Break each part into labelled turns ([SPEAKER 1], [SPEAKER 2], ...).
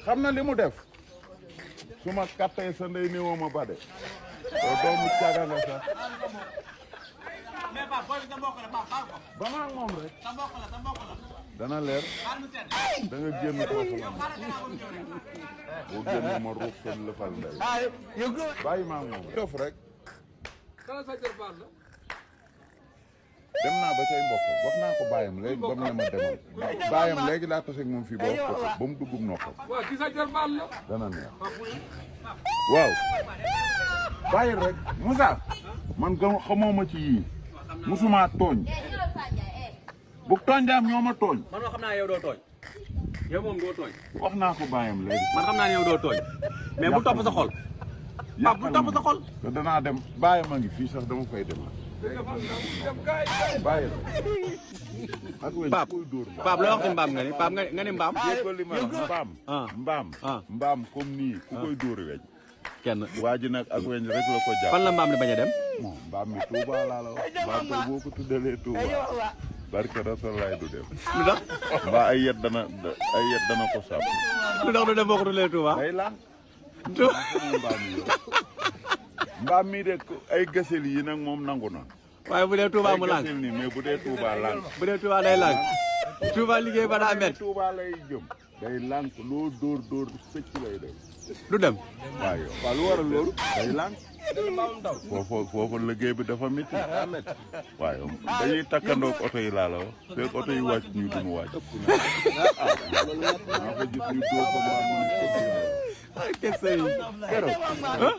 [SPEAKER 1] xam na li mu def su ma kattee sa ndey néewoo ma ba de doomu caaga nga sax ba ma ak moom rek dana leer da nga génn foofu la boo génn ma ruux seen lëfal ndey bàyyi ma ak moom dof rek dem naa ba cay mbokk wax naa ko bàyyam léegi ba mu ne ma demal bàyyam léegi laa tase ak moom fii ba wax ko ba mu duggum noppam dana neex waaw bàyyi rek Moussa man xamoo ma ci yii musuma tooñ bu tooñ daam ñoo ma tooñ
[SPEAKER 2] man xam naa yow doo tooñ yow moom doo tooñ
[SPEAKER 1] wax naa ko bàyyam léegi
[SPEAKER 2] man xam naa ne yow doo tooñ mais bu topp sa xol Pape bu topp sa xol
[SPEAKER 1] te danaa dem bàyyam a ngi fii sax dama fay dem bàyyi ak weñ koy dóor
[SPEAKER 2] Pape loo wax ci mbaam nga ni Pape nga ni mbaam
[SPEAKER 1] ko li ma mbaam comme nii ku koy dóor weñ
[SPEAKER 2] kenn
[SPEAKER 1] waa ji nag ak weñ rek la ko jàpp
[SPEAKER 2] fan la mbaam ni bañ a dem
[SPEAKER 1] bon mbaam mi Touba laa la wax mbaam ko boo ko tuddalee Touba barke Rasulaay du dem
[SPEAKER 2] lu tax
[SPEAKER 1] mbaa ay yet dana ko sàpp
[SPEAKER 2] lu tax du dem boo ko tuddalee Touba
[SPEAKER 1] day lan mbaam mi de ay gësel yi nag moom nangu na
[SPEAKER 2] waaye bu dee Touba mu làng
[SPEAKER 1] ni mais bu dee Touba làng
[SPEAKER 2] bu dee Touba day làng Touba liggéey ba daa métti
[SPEAKER 1] Touba lay jëm day làng loo dóor sëcc lay dem
[SPEAKER 2] du dem
[SPEAKER 1] waaw yow waaw lu waral loolu day làng foofu liggéey bi dafa métti waaye dañuy takkandoo ak oto yi laa la wax fekk oto yi wàcc ñu duñu wàcc maa ko gis ñu dóor ko mbaa mu ne
[SPEAKER 2] kese yi
[SPEAKER 1] keroog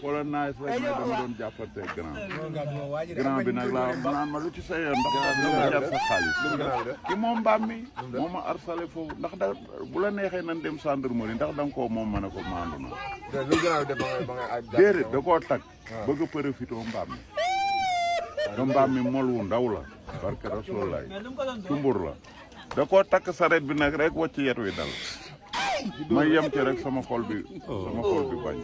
[SPEAKER 1] xoolal naa rek ne dama doon jàppante grand bi nag laa naan ma lu ci sa yoon ndax lu nga jar sa xaalis ki moom mbaam mi moo ma arsale foofu ndax da bu la neexee nan dem gendarmerie ndax da nga koo moom ma ne ko maandu na déedéet da koo tag bëgg a profité mbaam mi te mbaam mi mol wu ndaw la barke Rasulullah tumbur la da koo takk saret bi nag rek wacc yet wi dal ma yem ci rek sama xol bi bañ.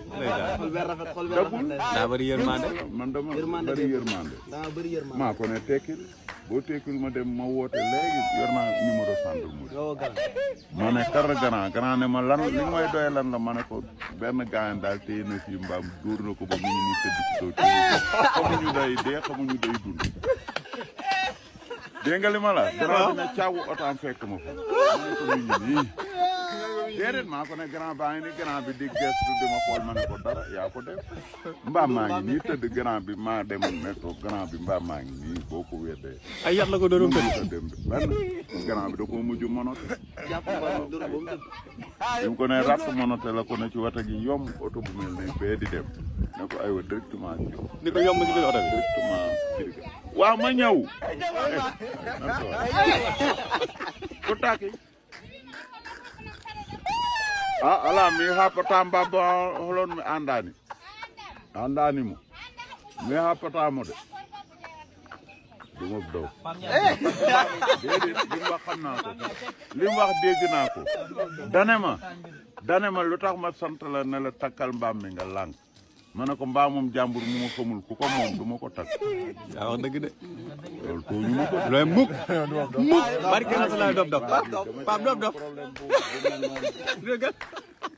[SPEAKER 2] daa bëri yërmande.
[SPEAKER 1] man dama bëri yërmande. maa ko ne tekkil boo tekkil ma dem ma woote léegi yor naa numéro gendarmerie. ma ne kar grand ne ma lan li mooy doye lan la ma ne ko benn gaañ daal téye na fii mbaam dóor na ko ba mu ngi nii tëdd ci kaw ci xamuñu day dee xamuñu day dund. dégg nga li ma la. grand bi ne caawu oto am fekk ma fa. ma ne ko mi ngi nii. déedéet maa ko ne grand baa ngi ni grand bi di gestu di ma xool ma ne ko dara yaa ko def mbaam maa ngi nii tëdd grand bi maa dem metto grand bi mbaam maa ngi nii boo ko weddee
[SPEAKER 2] ay yat la ko doon
[SPEAKER 1] tëdd dem benn grand bi da ko mujj monote bi mu ko ne ratt monote la ko ne ci wata gi yomb oto bu mel ni bee di dem ne ko aywa directement
[SPEAKER 2] ni ko yomb ci biir oto bi
[SPEAKER 1] directement waaw ma ñëw ko taaki ala mi happatamba bo holon mi andani mo mi happatamo de duma dow déedéet li mu wax xam naa ko li mu wax dégg naa ko dane ma lu tax ma sant la ne la takkal mbaam mi nga lànk ma ne ko mbaamum jàmbur mu ma xamul ku ko moom du ma ko takk
[SPEAKER 2] yaa wax dëgg de
[SPEAKER 1] loolu tooñu ma ko
[SPEAKER 2] looy mukk barke na lay dof Pape dof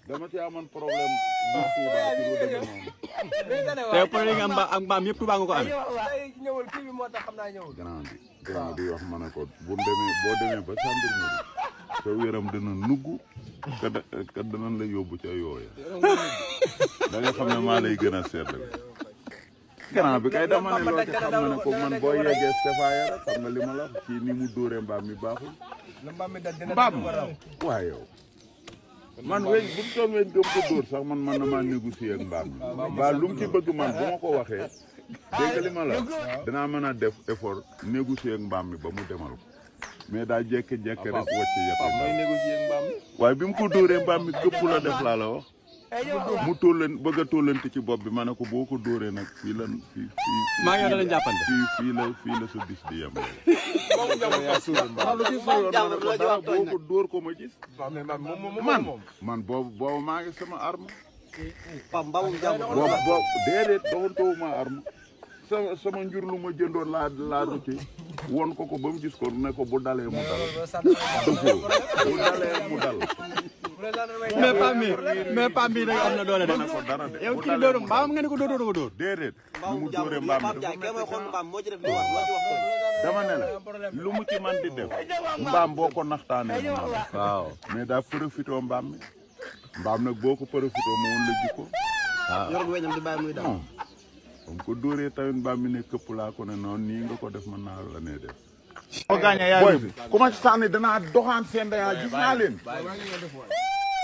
[SPEAKER 1] dama ci amoon problème bu Touba ci lu demee noonu
[SPEAKER 2] te problème nga am ak mbaam yëpp Touba nga ko amee
[SPEAKER 1] grand bi wax ma ne ko boo demee ba gendarmerie sa wéram dina nugg ka danañ la yóbbu ca yooya da nga xam ne maa lay gën a seetlu grand bi kay dama ne loolu ci xam na ne ko man boo yeggee Stéphane rek xam nga li ma la wax kii ni mu dóoree mbaam mi baaxul mbaam waaye yow man weñ bu mu toon weñ doom ko dóor sax man na maa négocier ak mbaam mi mbaa lu mu ci bëgg man bu ma ko waxee dégg li ma la danaa mën a def effort négocier ak mbaam mi ba mu demal ko mais daa jékki-jékki rek wàcc yet waaye bi mu ko dóoree mbaam mi këpp la def laa la wax mu bëgg a tóolante ci bopp bi ma ne ko boo ko dóoree nag fii la
[SPEAKER 2] maa ngi yow danañ jàppante
[SPEAKER 1] fii la sa bis di yem boo ko dóor ko ma gis man boobu maa ngi sama arme boobu déedéet doxantowuma arme sama njur lu ma jëndoon laa rucci won ko ba mu gis ko ne ko bu dalee mu dal dëfoo bu dalee mu dal
[SPEAKER 2] mais pam bi nag am na doole de.
[SPEAKER 1] ko dara de.
[SPEAKER 2] yow kii dóor mbaam nga ne ko dóor ko dóor.
[SPEAKER 1] déedéet lu mu dóoree mbaam mi dama ne la lu mu ci man di def mbaam boo ko naxtaanee
[SPEAKER 2] waaw
[SPEAKER 1] mais daa profitoo mbaam mi mbaam nag boo ko profitoo mu woon la jikko
[SPEAKER 2] waaw yor weñam di bàyyi muy daw.
[SPEAKER 1] comme ko dóoree tamit mbaam mi ne këpp laa ko ne noonu nii nga ko def mën naa la ne def.
[SPEAKER 3] boy ku ma ci sànni danaa doxaan seen ndeyaan gis naa leen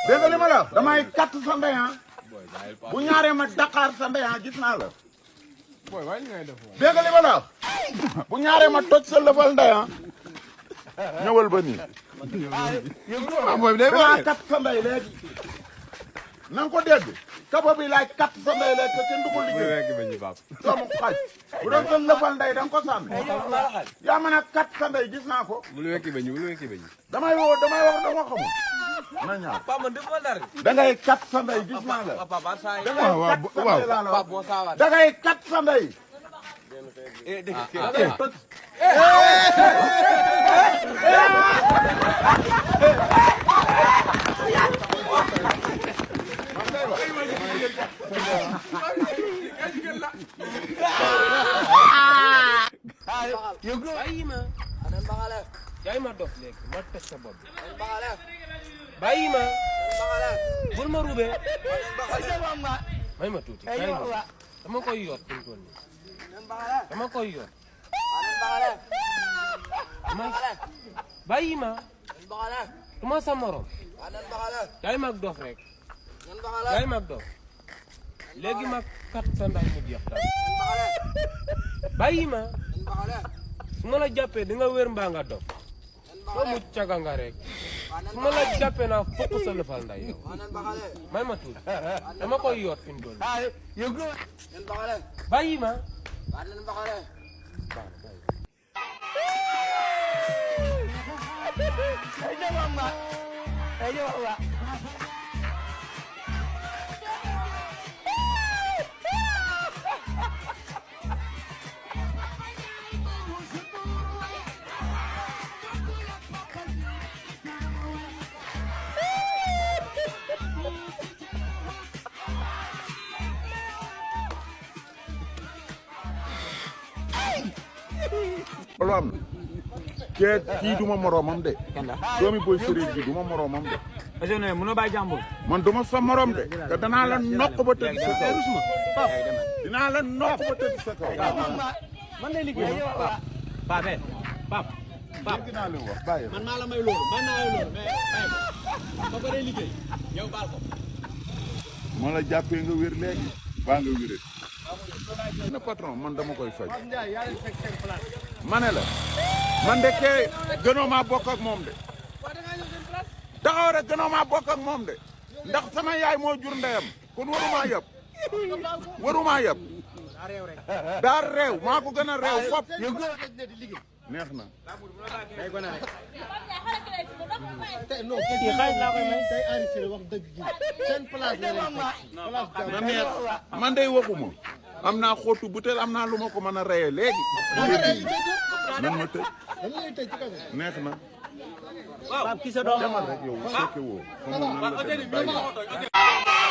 [SPEAKER 3] dégg nga li ma la damay katt sa ndeyaan bu ñaaree ma Dakar sa ndeyaan gis naa la dégg nga li ma la bu ñaaree ma toj sa lëfal ndeyaan ñëwal ba nii danaa katt sa ndey léegi na nga ko dégg kaba bi laay katt sa ndey léegi te kenn du ko liggéey doomu xaaj bu doon sa lëfal ndey da nga ko sànni yaa mën a katt sa ndey gis naa ko damay wax dama xamul na ñaar da ngay kat sa ndey gis naa la da ngay kat sa ndey da ngay toj
[SPEAKER 4] bàyyi ma yaay ma dof léegi ma teg sa bopp bàyyi ma bul ma rubee may ma tuuti kay ma dama koy yot fi mu toll nii dama koy yot bàyyi ma duma sa morom yaay mag dof rek yaay mag dof léegi ma kat sa ndax mu jeex daal bàyyi ma su ma la jàppee di nga wér mbaa nga dof soo mu caga nga rek su ma la jàppee naa fokk sa lëfal nday yow may ma tuuti dama koy yoot fi mu doon bàyyi ma
[SPEAKER 3] loolu am na kii duma moroomam de doomi boy sëriñ bi duma moroomam de
[SPEAKER 2] parce que mënoo bàyyi jàmbur.
[SPEAKER 3] man duma sa morom de te danaa la nokk ba tëdd sa kaw dinaa la nokk ba tëdd sa kaw
[SPEAKER 2] man lay liggéey Pape
[SPEAKER 3] dégg naa leen wax bàyyi
[SPEAKER 2] man maa la may loolu man naa la loolu mais bàyyi ko ba day liggéey yow baal ko.
[SPEAKER 3] ma la jàppee nga wér léegi baa nga wéree na patron man dama koy faj ma ne la man de kee gënoo maa bokk ak moom de taxaw rek gënoo maa bokk ak moom de ndax sama yaay moo jur ndeyam kon warumaa yab daa réew maa ko gën a réew fop neex na man day waxuma am naa xóotu butéel am naa lu ma ko mën a reyee léegi nan ma tëj neex na demal rek yow fekke woo xamul nan la dem bàyyi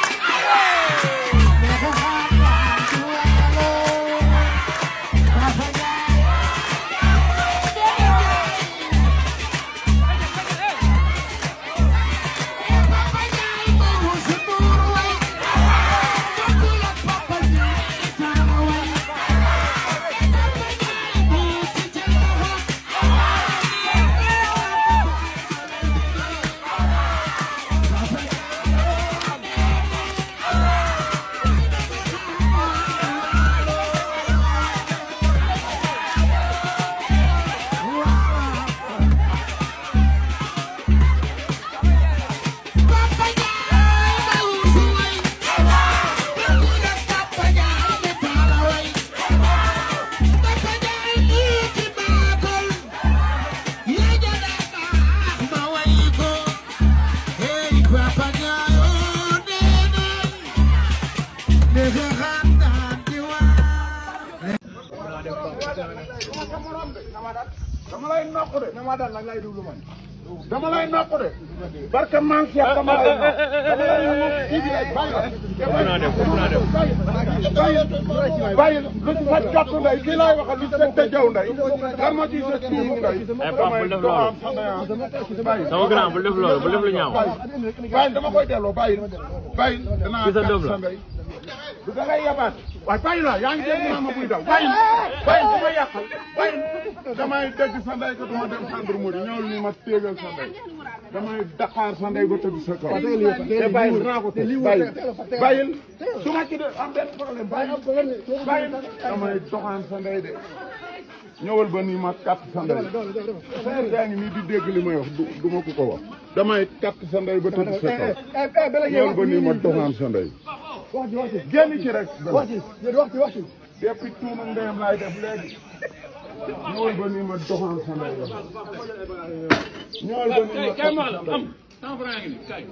[SPEAKER 3] dama lay nokk de dama dal nag lay déglu man dama lay nopp de barke man Cheikh dama lay nopp dama lay nopp kii bi lay bàyyi lu ci sa jot ndey kii laay waxal lu ci sa tëjaw ndey lan moo ci sa tuuru ndey damay doxam
[SPEAKER 2] sama grand bu def loolu bu def lu ñaaw
[SPEAKER 3] bàyyi dama koy delloo bàyyi danaa sa ndey du da ngay yabaat waaye bàyyi la yaa ngi dégg naa ma buy daw bàyyi du ma yàqal bàyyi damay dégg sa ndey ko duma dem gendarmerie ñëwal ni ma téegal sa ndey damay daqaar sa ndey ba tëdd sa kaw te bàyyi dinaa ko tëdd bàyyil su ma ci de am benn problème bàyyi damay doxaan sa ndey de ñëwal ba nii ma katt sa ndey sa yaa ngi nii di dégg li may wax du ma ko wax damay katt sa ndey ba tëdd sa kaw ñëwal ba nii ma doxaan sa ndey génn ci rek wax ci depuis tuuma ndeyam laay def léegi ñëwal ba nii ma doxaan sa ndey ñëwal ba nii ma
[SPEAKER 2] kay ma la am 100 francs ngi ni kay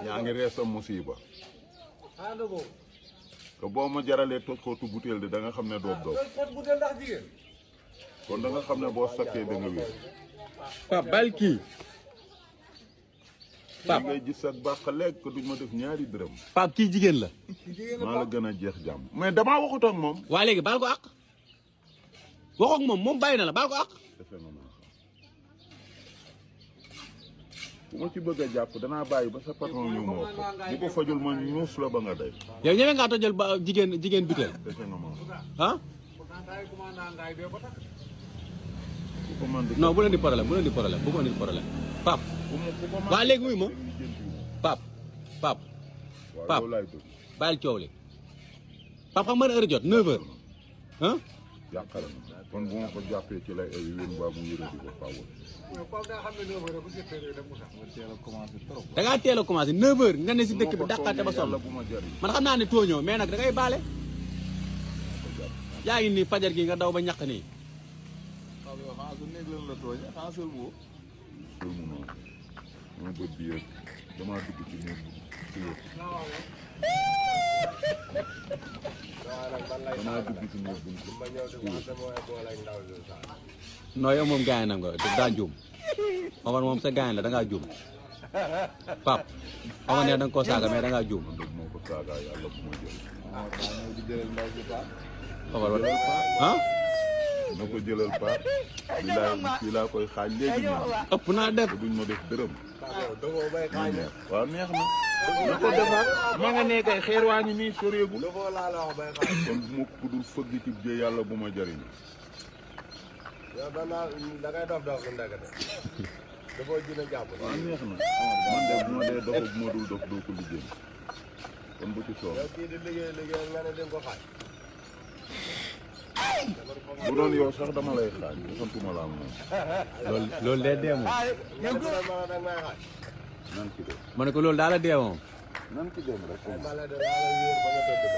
[SPEAKER 1] yaa ngi rees sa musiba te boo ma jaralee toj xootu butéel de da nga xam ne doo doog kon da nga xam ne boo sakkee da nga wér
[SPEAKER 2] Pape bal kii
[SPEAKER 1] Pape ngay gis ak bàq lekk ko duñ ma def ñaari dërëm
[SPEAKER 2] Pape kii jigéen la
[SPEAKER 1] maa la gën a jeex jàmm mais damaa waxut ak moom
[SPEAKER 2] waa léegi baal ko àq waxoo ak moom bàyyi na la baal ko àq
[SPEAKER 1] defe nga maa xam bu ma ci bëgg a jàpp danaa bàyyi ba sa patron ñu ma wax ko bu ko fajul ma ñuus la ba nga day
[SPEAKER 2] yow ñeme ngaa tojal ba jigéen biteel
[SPEAKER 1] defe nga maa xam
[SPEAKER 2] ah
[SPEAKER 1] bu ko man di
[SPEAKER 2] non bu leen di problème bu ko indi problème Pape waa léegi muy ma Pape
[SPEAKER 1] waaw laay dégg
[SPEAKER 2] bàyyil coow li Pape xam nga heure jot 9h ah
[SPEAKER 1] yàqal kon bu ma ko jàppee ci lay ay wén baa mu yëre di ko fawal
[SPEAKER 2] da ngaa teel a commencé 9h nga ne si dëkk bi dàqaate ba sonn
[SPEAKER 1] bu ma jariñ
[SPEAKER 2] man xam naa ne tooñoo mais nag da ngay baale yaa ngi nii fajar gi nga daw ba ñàkk nii
[SPEAKER 1] xanaa su néeg lan la tooñe xanaa sël moo sël mu noonu ma bët bi yëg damaa dugg ci néeg ci yëg damaa dugg ci néeg bi
[SPEAKER 2] non yow moom gaañ na nga daa juum Omar moom sa gaañ la da ngaa juum Pape Omar ne da nga koo saaga mais da ngaa juum
[SPEAKER 1] dëgg moo ko saaga yàlla bu ma jël
[SPEAKER 2] Omar wala ah
[SPEAKER 1] na ko jëlal paa fii laa koy xaaj léegi ñëw
[SPEAKER 2] ëpp naa def
[SPEAKER 1] te duñ ma def dërëm waaw neex na na ko defaat ma nga ne kay xeer waa ngi nii soreegul kon bu ma ko dul fëgg ci jë yàlla bu ma jëriñ waaw neex na man de bu ma dee dox bu ma dul dox doo ko liggéey kon bu ci soob bu doon yow sax dama lay xaaj defantuma la am moom
[SPEAKER 2] loolu dee dee moom
[SPEAKER 1] nan ci dem
[SPEAKER 2] ma ne ko loolu daal la dee moom
[SPEAKER 1] nan ci dem rek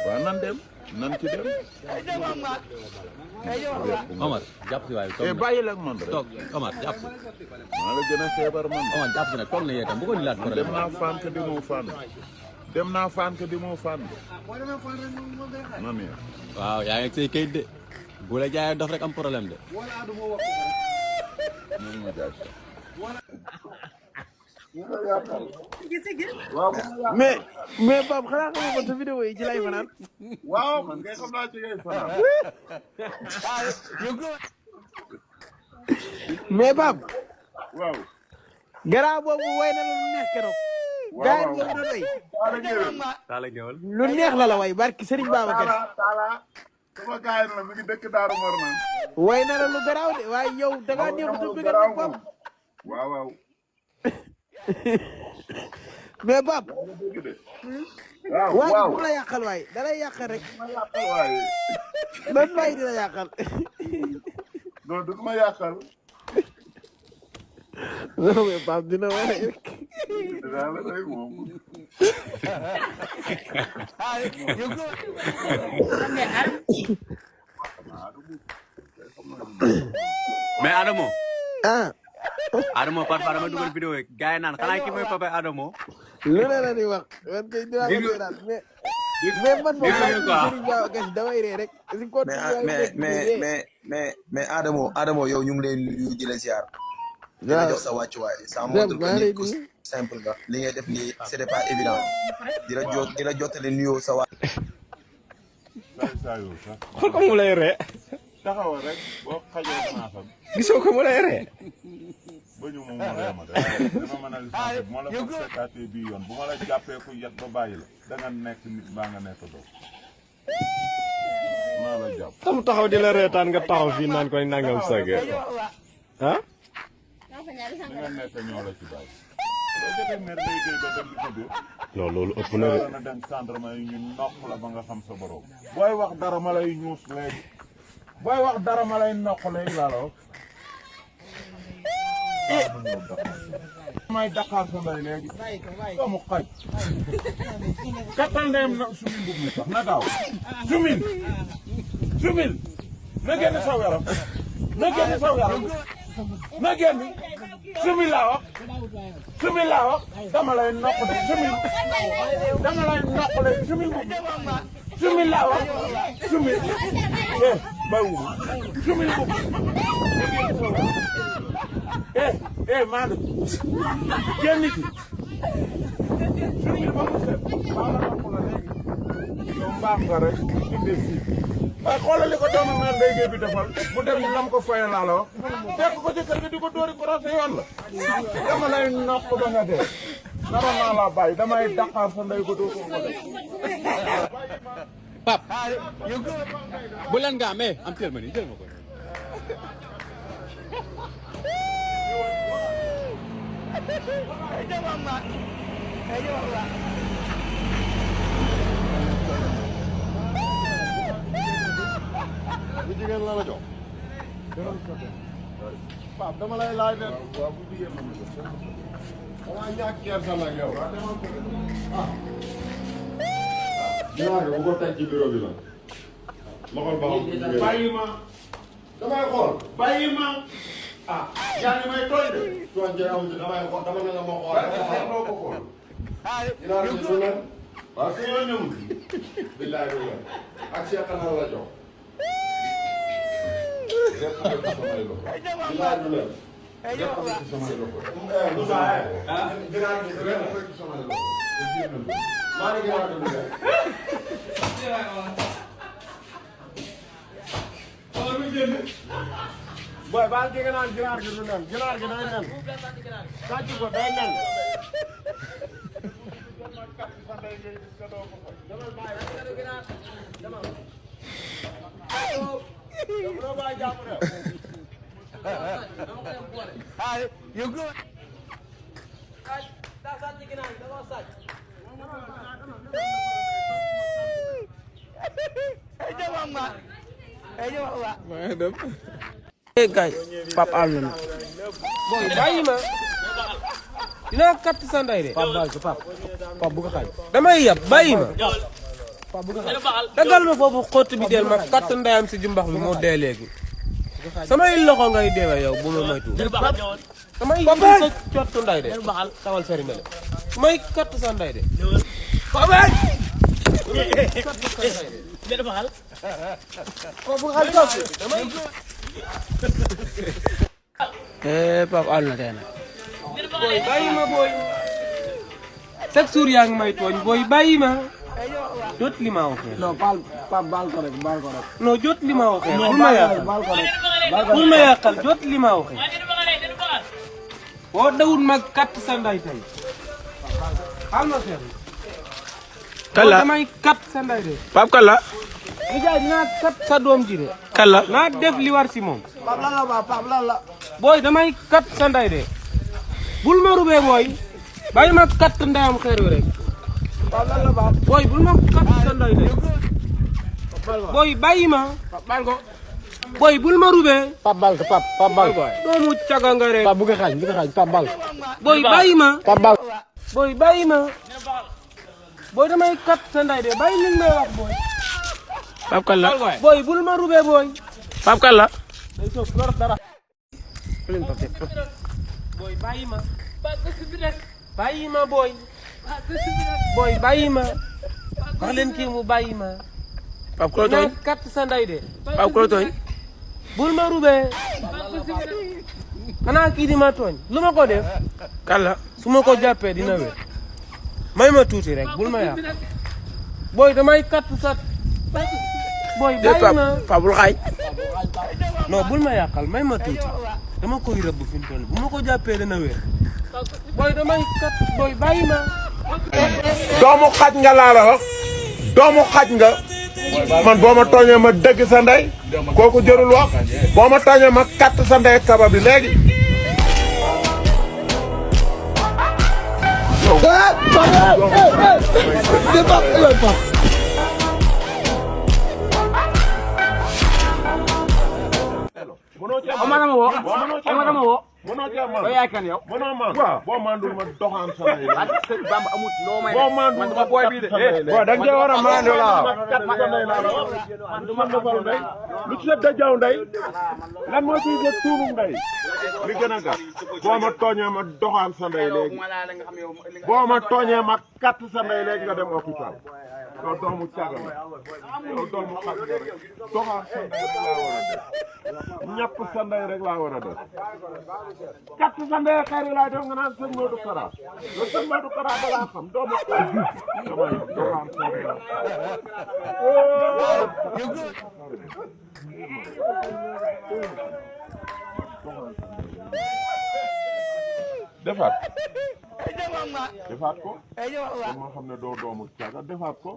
[SPEAKER 1] waaw nan dem nan ci dem
[SPEAKER 2] Omar jàpp si waaye toog na
[SPEAKER 1] bàyyil ak man rek
[SPEAKER 2] toog Omar jàpp si
[SPEAKER 1] maa la gën a feebar man
[SPEAKER 2] Omar jàpp si nag toog na yee tam bu ko ni laat
[SPEAKER 1] dem naa fànn te demoo fànn dem naa fànn te demoo fànn ma neex
[SPEAKER 2] waaw yaa ngi say kayit de bu la jaayee dof rek am problème de
[SPEAKER 1] moom ma jaay
[SPEAKER 5] mais Pape xanaa nga ma sa vidéo yi ci lay fanaan.
[SPEAKER 3] waaw man ngay xam naa ci ngay fanaan
[SPEAKER 5] mais Pape.
[SPEAKER 3] waaw
[SPEAKER 5] garaaw boobu way na la lu neex keroog. gaa yi boobu doon way. lu neex la way barki Serigne Babacar.
[SPEAKER 3] Talla sama gaay la mi ngi dëkk Daaru Marnaan
[SPEAKER 5] way na la lu garaaw de waaye yow da ngaa neexut a bëgg a Pape.
[SPEAKER 3] waaw waaw
[SPEAKER 5] mais Pape.
[SPEAKER 3] waaw
[SPEAKER 5] waaye bu la yàqal waaye da lay yàqal rek.
[SPEAKER 3] waaye
[SPEAKER 5] man bàyyi dina yàqal.
[SPEAKER 3] non du ma yàqal
[SPEAKER 5] non mais Pape dina wane rek.
[SPEAKER 3] dinaa la day moom
[SPEAKER 2] mais Adamo
[SPEAKER 5] ah.
[SPEAKER 2] Adamo parfois dama dugal vidéo yi gars yi naan xanaa ki mooy papa Adamo
[SPEAKER 5] lu ne la di wax man kay dinaa ko daal mais mais man moom Serigne Babacar damay ree rek.
[SPEAKER 6] mais Adamo yow ñu ngi lay nuyu di la ziar. di la jox sa wàccuwaay. ça montre que nit ku simple nga li ngay def nii c'était pas évident di la jottali nuyoo sa waa.
[SPEAKER 1] saa yoo sax
[SPEAKER 7] xool ko mu lay ree.
[SPEAKER 1] taxawal rek boo xajee maasam
[SPEAKER 7] gisoo ko mu lay ree.
[SPEAKER 1] ba ñu moom moo yemale dama mën a liggéey bu ma la ko fekkaatee bii yoon bu ma la jàppee ku yet ba bàyyi la da nga nekk nit baa nga nekk doom maa la jàpp.
[SPEAKER 7] tam taxaw di la reetaan nga taxaw fii naan koy nangam sage ah.
[SPEAKER 1] li nga nekk ñoo la ci bàyyi. soo jotee mer day géey ba dem di ko dóor.
[SPEAKER 7] non loolu ëpp na de.
[SPEAKER 1] na dem gendarme yi ñu noq la ba nga xam sa borom. booy wax dara ma lay ñuus léegi. booy wax dara ma lay noq léegi laa la wax. may Dakar sa mbay léegi. doomu xaj. kattan ndeyam na sumin bugg mi sax na gaaw. sumin. na génn saw yaram. na génn sumin laa wax. dama lay noq de sumin. dama lay noq de sumin bugg. sumin laa wax. sumin. bay wu sumin bugg. na génn saw yaram. maandu kenn ki suñu ba mu set baa la nopp la léegi yow mbaax nga rek di def fii waaye xoolal li ko doomu mère Ndeye Gueye bi defal bu dem lam ko fayal laa la wax fekk ko ci kër gi di ko dóori procès yoon la dama lay nopp ba nga dee dara naa la bàyyi damay Dakar sa ndey ko doo ko def
[SPEAKER 2] Pap bu leen nga amee am teel ma nii jël ma ko
[SPEAKER 3] bu jigéen la la jox. Pape dama lay laaj de. waaw bu jigéen la ma jox. damaa ñàkk kersa nag yow. ah. dinaa ko bu ko teg ci bureau bi la. loxol ba xam. bàyyi ma. damay xool. bàyyi ma. ah yaa ngi may tooñ de. tooñ jee am ci damay xool dama ne la ma xool. doo ko xool. dinaa ko su leen. waaw su ma ñëwul. billaay du leen. ak Cheikh Xanaa la jox. lépp nga ci samay loxo. billaay du leen. lépp nga ci samay loxo. ah ginaar gi lépp nga ci samay loxo. maa ngi ginaar gi du leen. xoolal mu génn. boy baal gi nga naan ginaar gi du nen ginaar gi day nen sàcc ko day nen
[SPEAKER 5] Kay Pape àll na.
[SPEAKER 4] booy bàyyi ma dinaa katt sa ndey de.
[SPEAKER 5] Pape baal ko Pape bu ko xaaj.
[SPEAKER 4] damay yab bàyyi ma. dagal ma foofu xott bi del ma katt ndeyam si jumbax bi moo dee léegi. samay loxo ngay deewee yow bu ma moytu. samay sa cottu ndey de. tawal seri mele. may katt sa ndey de.
[SPEAKER 5] Pape àll na tey nag.
[SPEAKER 4] booy bàyyi ma booy. chaque jour yaa ngi may tooñ booy bàyyi ma. jot li ma waxee.
[SPEAKER 5] non Pape baal ko rek baal ko rek.
[SPEAKER 4] non jot li ma waxee.
[SPEAKER 5] non
[SPEAKER 4] bul ma yàqal
[SPEAKER 5] baal ko rek.
[SPEAKER 4] bul ma yàqal jot li ma waxee. boo dawul mag katt sa nday tey. xaal ma seet.
[SPEAKER 5] Kalla
[SPEAKER 4] damay katt sa nday de.
[SPEAKER 5] Pape Kalla.
[SPEAKER 4] nijaay dinaa katt sa doom ji de.
[SPEAKER 5] Kalla.
[SPEAKER 4] naa def li war si moom.
[SPEAKER 5] Pape lan la ba Pape lan la.
[SPEAKER 4] booy damay katt sa nday de. bul ma rubee booy. bàyyi ma katt ndeyam xeer wi rek.
[SPEAKER 5] Pape lan la ba.
[SPEAKER 4] booy bul ma katt sa nday de. booy bàyyi ma.
[SPEAKER 5] baal ko.
[SPEAKER 4] booy bul ma rubee.
[SPEAKER 5] Pape baal ko Pape baal ko.
[SPEAKER 4] doomu caga nga rek.
[SPEAKER 5] Pape bu ko xaaj Pape baal ko.
[SPEAKER 4] booy bàyyi ma.
[SPEAKER 5] Pape baal ko.
[SPEAKER 4] booy bàyyi ma. booy damay katt sa nday de bàyyi li may wax booy.
[SPEAKER 5] Pape Kalla.
[SPEAKER 4] booy bul ma rubee booy.
[SPEAKER 5] Pape Kalla.
[SPEAKER 4] day soog lor dara. booy bàyyi ma. bàyyi ma booy. booy bàyyi ma. wax leen kii mu bàyyi ma.
[SPEAKER 5] Pape ku la tooñ
[SPEAKER 4] naa kat sa ndey de.
[SPEAKER 5] Pape ku la tooñ
[SPEAKER 4] bul ma rubee. xanaa kii di ma tooñ lu ma ko def.
[SPEAKER 5] kala
[SPEAKER 4] su ma ko jàppee dina wér. may ma tuuti rek bul ma yàq. booy damay kat sa. booy bàyyi ma
[SPEAKER 5] Pape bul xaaj
[SPEAKER 4] non bul ma yàqal may ma tuuti dama koy rëbb fi mu toll bu ma ko jàppee dana wér. booy damay kat booy bàyyi ma.
[SPEAKER 3] doomu xaj nga laa la wax doomu xaj nga man boo ma tooñee ma dëgg sa ndey kooku jërul wax boo ma tooñee ma katt sa ndey kaba bi léegi. mënoo cee man
[SPEAKER 5] yaay kan yow
[SPEAKER 3] mënoo man boo mandul ma doxaan sa ndey
[SPEAKER 5] sëñ Bamba amut loo may
[SPEAKER 3] boo mandul ma booy bii de boo da nga cee war a mandu laa du ma defal ndey lu ci da jaw ndey lan moo ciy sa tuunu ndey li gën a gàtt boo ma tooñee ma doxaan sa ndey léegi boo ma tooñee ma katt sa ndey léegi nga dem hôpital yow doomu càgga la yow doomu xaj nga rek doxaan sa ndey rek laa war a def ñàpp sa ndey rek laa war a def katt sa ndey xeer yi laay def nga naan sëñ Modou Kara yow sëñ Modou Kara da laa xam doomu xaj damay doxaan sa ndey defaat ko man maa xam ne doo doomu caaga defaat ko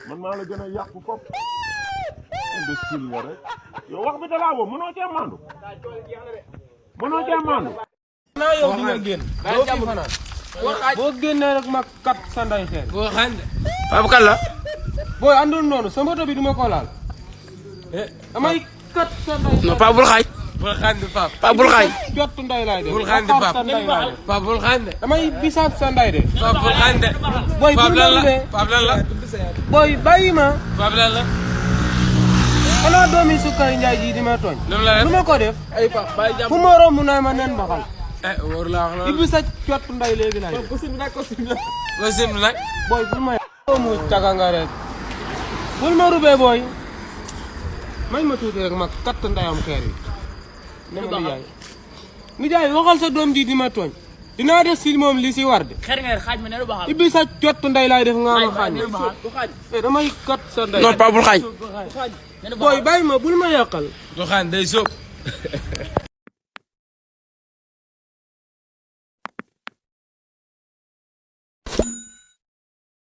[SPEAKER 3] man maa la gën a yàqu fop imbécile nga rek yow wax bi dalaa boobu mënoo cee maandu
[SPEAKER 4] naa yow di nga génn doo fi fanaan boo génnee rek ma kat sa ndey xeer.
[SPEAKER 5] Pape kan la
[SPEAKER 4] booy àndul noonu sa moto bi du ma ko laal. damay kat sa ndey.
[SPEAKER 5] non Pape bul xaaj
[SPEAKER 4] bul xaandi Pape.
[SPEAKER 5] Pape bul xaaj
[SPEAKER 4] jot ndey laay def.
[SPEAKER 5] bul xaandi Pape
[SPEAKER 4] Pape bul xaandi. damay bisaab sa ndey de.
[SPEAKER 5] Pape bul xaandi
[SPEAKER 4] booy bul ma rubee.
[SPEAKER 5] Pape lan la
[SPEAKER 4] booy bàyyi ma.
[SPEAKER 5] Pape lan la
[SPEAKER 4] xanaa doomi Sukkari Njaay ji di ma tooñ. lu ma ko def.
[SPEAKER 5] ay Pape bàyyi jàmm
[SPEAKER 4] fu ma romb naa ma nen baxal.
[SPEAKER 5] wóor laa wax loolu
[SPEAKER 4] ibbi sa jot ndey léegi laay def.
[SPEAKER 5] wasim nag
[SPEAKER 4] booy bul ma mu caga nga rek bul ma rubee booy may ma tuuti rek ma katt ndeyam xeer yi ne ma nijaay waxal sa doom ji di ma tooñ dinaa def si moom li si war de
[SPEAKER 5] xer nga xaaj ma ne lu baxal
[SPEAKER 4] ibbi sa jot ndey laay def nga ma xaañ damay kat sa ndey
[SPEAKER 5] non Pape bul xaaj
[SPEAKER 4] booy bàyyi ma bul ma yàqal
[SPEAKER 5] du xaañ day sóob